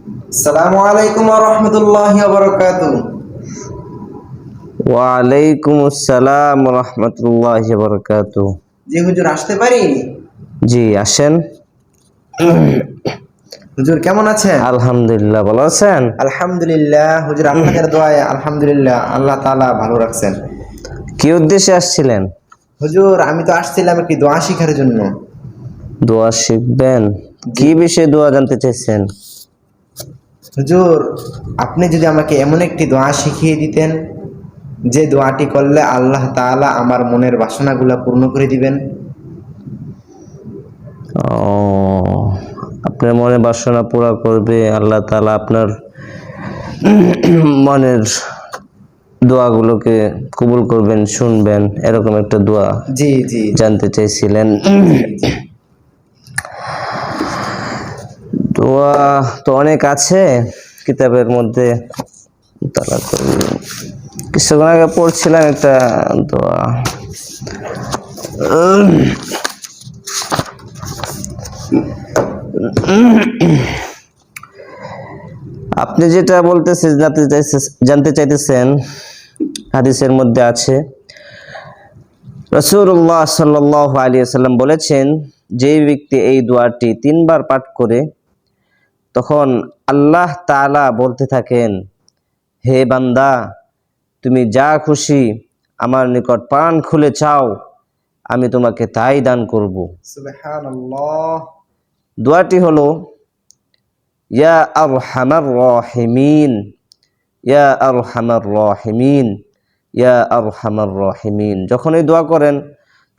আসসালামু আলাইকুম ওয়া রাহমাতুল্লাহি ওয়া বারাকাতুহু। ওয়ালাইকুম আসসালাম রহমতুল্লাহি ওয়া বারাকাতুহু। জি হুজুর, আসতে পারি? জি আসেন। হুজুর কেমন আছেন? আলহামদুলিল্লাহ, ভালো আছেন? আলহামদুলিল্লাহ হুজুর, আপনাদের দোয়ায় আলহামদুলিল্লাহ আল্লাহ তাআলা ভালো রাখছেন। কি উদ্দেশ্যে আসছিলেন? হুজুর আমি তো আসছিলাম একটি দোয়া শিখার জন্য। দোয়া শিখবেন? জি কি বিষয়ে দোয়া জানতে চাইছেন? হুজুর, আপনি যদি আমাকে এমন একটি দোয়া শিখিয়ে দিতেন যে দোয়াটি করলে আল্লাহ তাআলা আমার মনের বাসনাগুলা পূর্ণ করে দিবেন। ও, আপনার মনে বাসনা পুরা করবে আল্লাহ তাআলা, আপনার মনের দোয়াগুলোকে কবুল করবেন, শুনবেন, এরকম একটা দোয়া জি জি জি জানতে চাইছিলেন। জি জি দোয়া তো অনেক আছে কিতাবের মধ্যে। তালা করি, কিছুক্ষণ আগে পড়ছিলাম একটা দোয়া। আপনি যেটা বলতেছেন, জানতে চাইতেছেন, হাদিসের মধ্যে আছে রাসূলুল্লাহ সাল্লাল্লাহু আলাইহি ওয়াসাল্লাম বলেছেন, যে ব্যক্তি এই দোয়াটি 3 বার পাঠ করে তখন আল্লাহ তাআলা বলতে থাকেন, হে বান্দা, তুমি যা খুশি আমার নিকট প্রাণ খুলে চাও, আমি তোমাকে তাই দান করব। সুবহানাল্লাহ। দোয়াটি হলো, ইয়া আরহামার রাহিমিন, ইয়া আরহামার রাহিমিন, ইয়া আরহামার রাহিমিন। যখন এই দোয়া করেন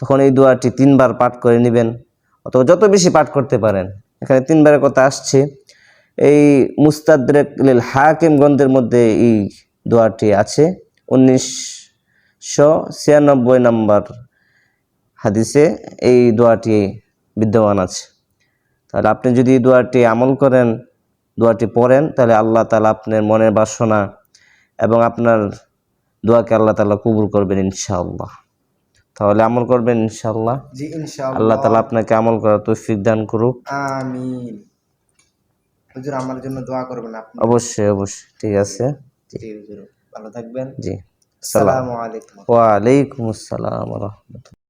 তখন এই দোয়াটি 3 বার পাঠ করে নেবেন, অথবা যত বেশি পাঠ করতে পারেন। এখানে 3 বারের কথা আসছে। এই মুস্তাদরেক লিল হাকিম গ্রন্থের মধ্যে এই দোয়াটি আছে। 1996 নম্বর হাদিসে এই দোয়াটি বিদ্যমান আছে। তাহলে আপনি যদি এই দোয়াটি আমল করেন, দোয়াটি পড়েন, তাহলে আল্লাহ তাআলা আপনার মনের বাসনা এবং আপনার দোয়াকে আল্লাহ তাআলা কবুল করবেন ইনশাআল্লাহ। তাহলে আমল করবেন ইনশাআল্লাহ। জি আল্লাহ ইনশাআল্লাহ। তাআলা আপনাকে আমল করার তৌফিক দান করুক। আমিন। হুজুর আমার জন্য দোয়া করবেন আপনি। অবশ্যই অবশ্যই, ঠিক আছে। জি জি হুজুর, ভালো থাকবেন। জি। সালাম। আসসালামু আলাইকুম। ওয়ালাইকুম আসসালাম ওয়া রাহমাতুল্লাহ।